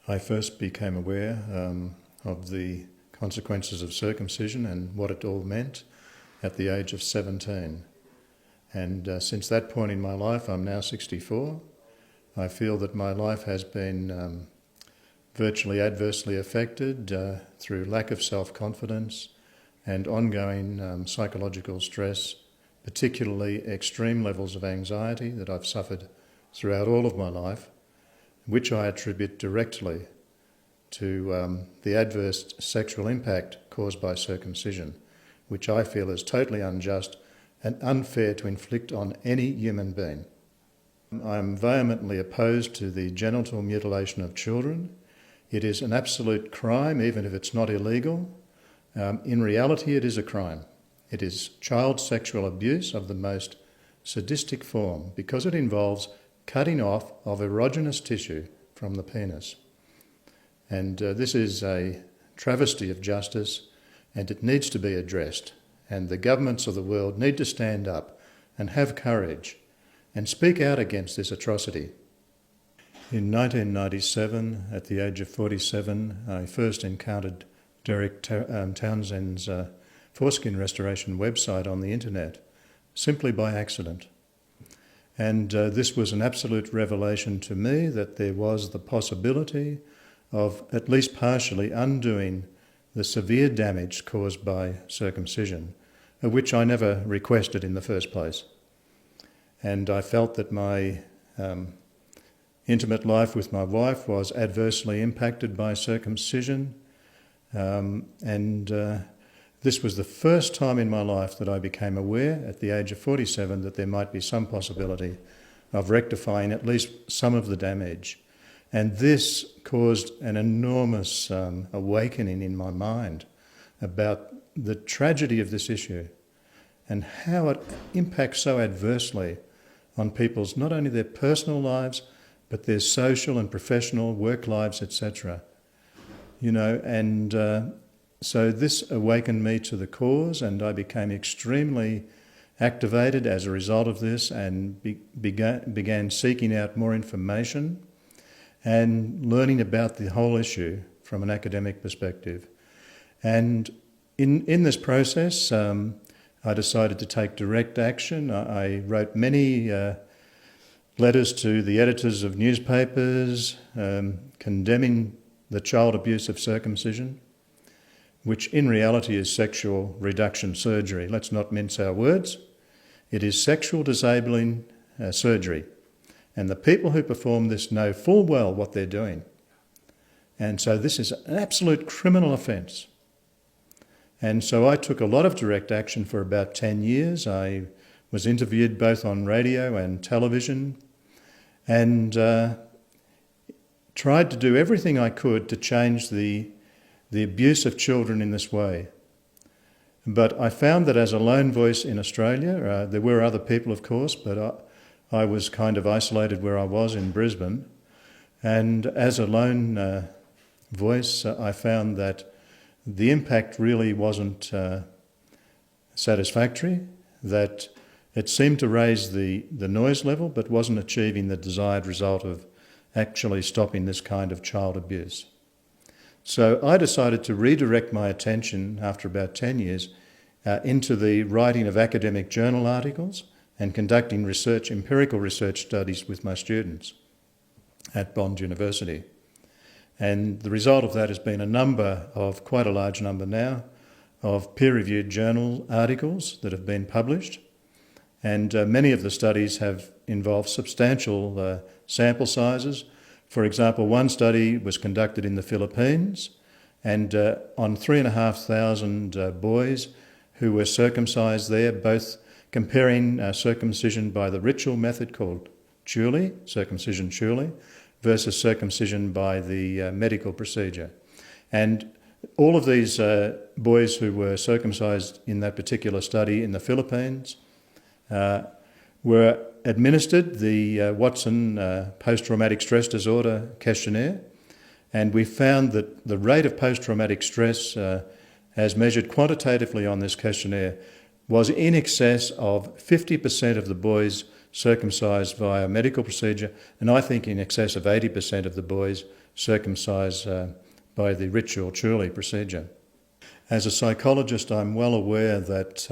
I first became aware of the consequences of circumcision and what it all meant at the age of 17. And since that point in my life, I'm now 64, I feel that my life has been virtually adversely affected through lack of self-confidence and ongoing psychological stress, particularly extreme levels of anxiety that I've suffered throughout all of my life, which I attribute directly to the adverse sexual impact caused by circumcision, which I feel is totally unjust and unfair to inflict on any human being. I am vehemently opposed to the genital mutilation of children. It is an absolute crime, even if it's not illegal. In reality, it is a crime. It is child sexual abuse of the most sadistic form because it involves cutting off of erogenous tissue from the penis. And this is a travesty of justice, and it needs to be addressed. And the governments of the world need to stand up and have courage and speak out against this atrocity. In 1997, at the age of 47, I first encountered Derek Townsend's foreskin restoration website on the internet, simply by accident. And this was an absolute revelation to me that there was the possibility of at least partially undoing the severe damage caused by circumcision, which I never requested in the first place. And I felt that my intimate life with my wife was adversely impacted by circumcision, this was the first time in my life that I became aware at the age of 47 that there might be some possibility of rectifying at least some of the damage. And this caused an enormous awakening in my mind about the tragedy of this issue and how it impacts so adversely on people's, not only their personal lives, but their social and professional work lives, etc. So this awakened me to the cause, and I became extremely activated as a result of this and began seeking out more information and learning about the whole issue from an academic perspective. And in this process, I decided to take direct action. I wrote many letters to the editors of newspapers condemning the child abuse of circumcision, which in reality is sexual reduction surgery. Let's not mince our words. It is sexual disabling surgery. And the people who perform this know full well what they're doing. And so this is an absolute criminal offence. And so I took a lot of direct action for about 10 years. I was interviewed both on radio and television and tried to do everything I could to change the abuse of children in this way. But I found that as a lone voice in Australia, there were other people of course, but I was kind of isolated where I was in Brisbane. And as a lone voice, I found that the impact really wasn't satisfactory, that it seemed to raise the noise level but wasn't achieving the desired result of actually stopping this kind of child abuse. So I decided to redirect my attention after about 10 years into the writing of academic journal articles and conducting research, empirical research studies with my students at Bond University. And the result of that has been quite a large number now, of peer-reviewed journal articles that have been published. And many of the studies have involved substantial sample sizes. For example, one study was conducted in the Philippines, and on 3,500 boys who were circumcised there, both comparing circumcision by the ritual method called Chuli, circumcision Chuli, versus circumcision by the medical procedure. And all of these boys who were circumcised in that particular study in the Philippines were administered the Watson post-traumatic stress disorder questionnaire, and we found that the rate of post-traumatic stress as measured quantitatively on this questionnaire was in excess of 50% of the boys circumcised via medical procedure, and I think in excess of 80% of the boys circumcise by the ritual Chuli procedure. As a psychologist, I'm well aware that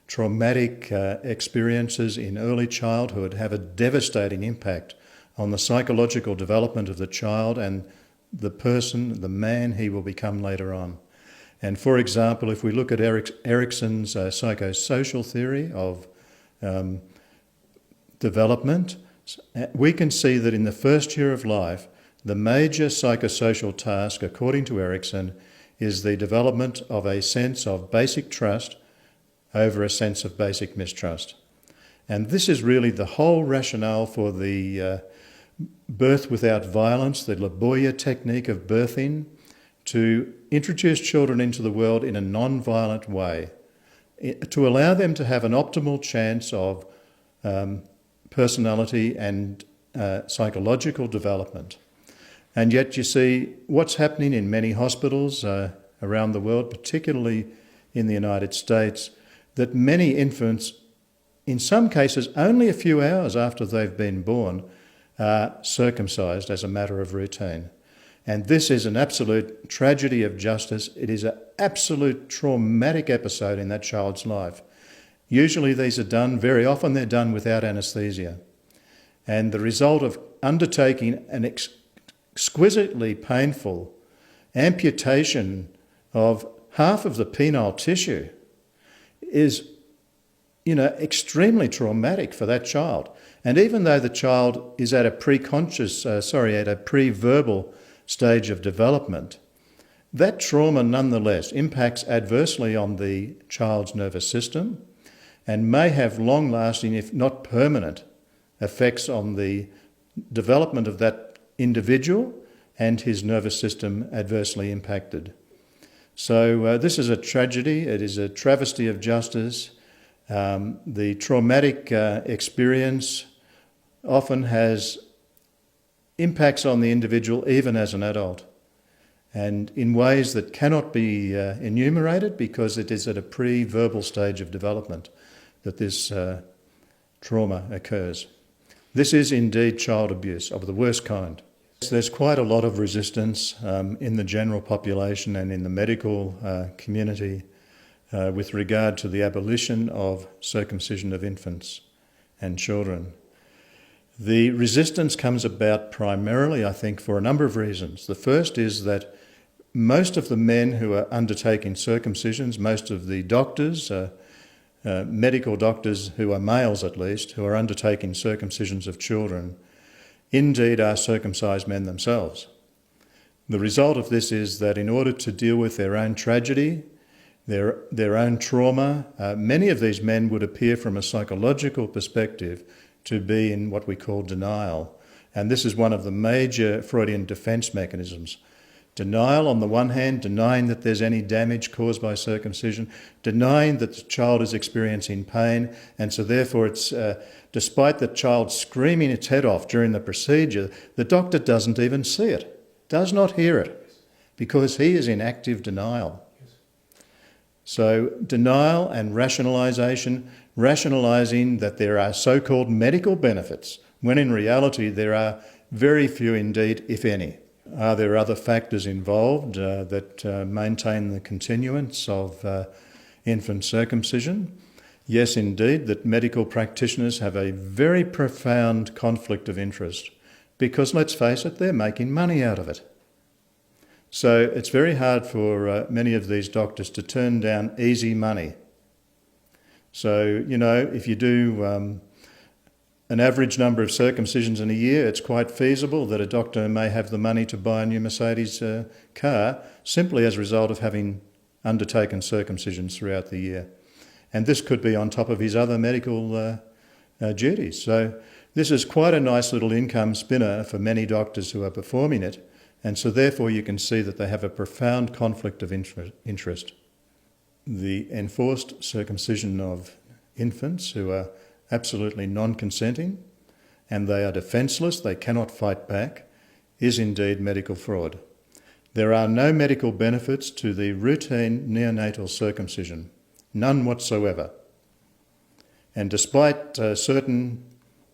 traumatic experiences in early childhood have a devastating impact on the psychological development of the child and the person, the man he will become later on. And for example, if we look at Erikson's psychosocial theory of development, we can see that in the first year of life, the major psychosocial task, according to Erikson, is the development of a sense of basic trust over a sense of basic mistrust. And this is really the whole rationale for the birth without violence, the Boyle technique of birthing, to introduce children into the world in a non-violent way, to allow them to have an optimal chance of personality and psychological development. And yet you see what's happening in many hospitals around the world, particularly in the United States, that many infants, in some cases only a few hours after they've been born, are circumcised as a matter of routine. And this is an absolute tragedy of justice. It is an absolute traumatic episode in that child's life. Usually these are done, very often they're done without anaesthesia. And the result of undertaking an exquisitely painful amputation of half of the penile tissue is, extremely traumatic for that child. And even though the child is at a pre-verbal stage of development, that trauma nonetheless impacts adversely on the child's nervous system and may have long-lasting, if not permanent, effects on the development of that individual and his nervous system adversely impacted. So this is a tragedy. It is a travesty of justice. The traumatic experience often has impacts on the individual even as an adult, and in ways that cannot be enumerated because it is at a pre-verbal stage of development that this trauma occurs. This is indeed child abuse of the worst kind. There's quite a lot of resistance in the general population and in the medical community with regard to the abolition of circumcision of infants and children. The resistance comes about primarily, I think, for a number of reasons. The first is that most of the men who are undertaking circumcisions, most of the doctors, medical doctors who are males at least, who are undertaking circumcisions of children, indeed are circumcised men themselves. The result of this is that in order to deal with their own tragedy, their own trauma, many of these men would appear from a psychological perspective to be in what we call denial. And this is one of the major Freudian defence mechanisms. Denial on the one hand, denying that there's any damage caused by circumcision, denying that the child is experiencing pain, and so therefore it's, despite the child screaming its head off during the procedure, the doctor doesn't even see it, does not hear it, because he is in active denial. So denial and rationalisation, rationalising that there are so-called medical benefits, when in reality there are very few indeed, if any. Are there other factors involved that maintain the continuance of infant circumcision? Yes, indeed, that medical practitioners have a very profound conflict of interest because, let's face it, they're making money out of it. So it's very hard for many of these doctors to turn down easy money. So, if you do an average number of circumcisions in a year, it's quite feasible that a doctor may have the money to buy a new Mercedes car simply as a result of having undertaken circumcisions throughout the year. And this could be on top of his other medical duties. So this is quite a nice little income spinner for many doctors who are performing it. And so therefore you can see that they have a profound conflict of interest. The enforced circumcision of infants who are absolutely non-consenting and they are defenceless, they cannot fight back, is indeed medical fraud. There are no medical benefits to the routine neonatal circumcision, none whatsoever. And despite certain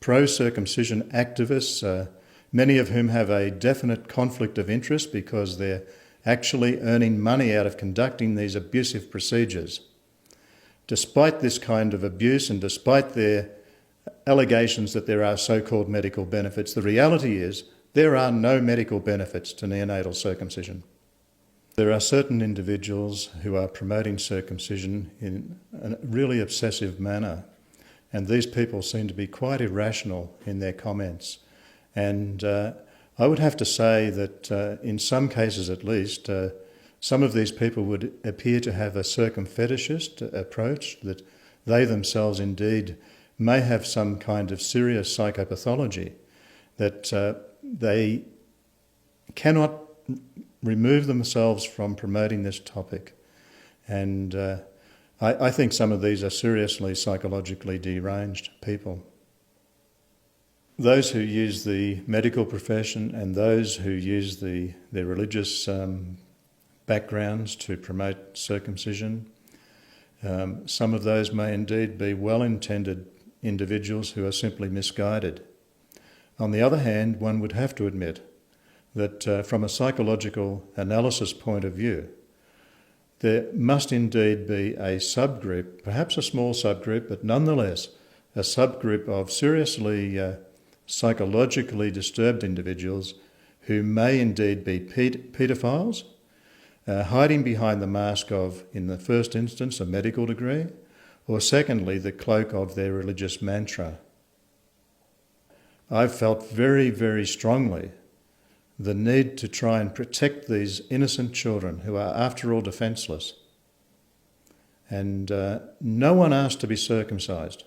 pro-circumcision activists many of whom have a definite conflict of interest because they're actually earning money out of conducting these abusive procedures. Despite this kind of abuse and despite their allegations that there are so-called medical benefits, the reality is there are no medical benefits to neonatal circumcision. There are certain individuals who are promoting circumcision in a really obsessive manner, and these people seem to be quite irrational in their comments. And I would have to say that in some cases at least, some of these people would appear to have a circumfetishist approach, that they themselves indeed may have some kind of serious psychopathology, that they cannot remove themselves from promoting this topic. And I think some of these are seriously psychologically deranged people. Those who use the medical profession and those who use their religious backgrounds to promote circumcision, some of those may indeed be well-intended individuals who are simply misguided. On the other hand, one would have to admit that from a psychological analysis point of view, there must indeed be a subgroup, perhaps a small subgroup, but nonetheless a subgroup of seriously psychologically disturbed individuals who may indeed be paedophiles, hiding behind the mask of, in the first instance, a medical degree, or secondly, the cloak of their religious mantra. I've felt very, very strongly the need to try and protect these innocent children who are, after all, defenceless. And no one asked to be circumcised,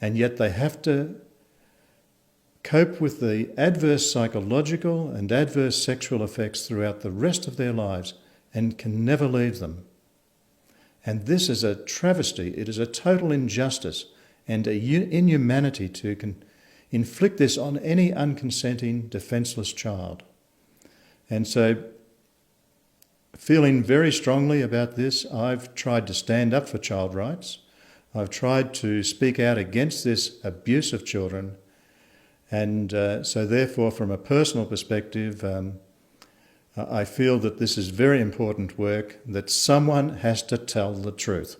and yet they have to cope with the adverse psychological and adverse sexual effects throughout the rest of their lives and can never leave them. And this is a travesty. It is a total injustice and a inhumanity to inflict this on any unconsenting, defenceless child. And so, feeling very strongly about this, I've tried to stand up for child rights. I've tried to speak out against this abuse of children. And so therefore, from a personal perspective, I feel that this is very important work, that someone has to tell the truth.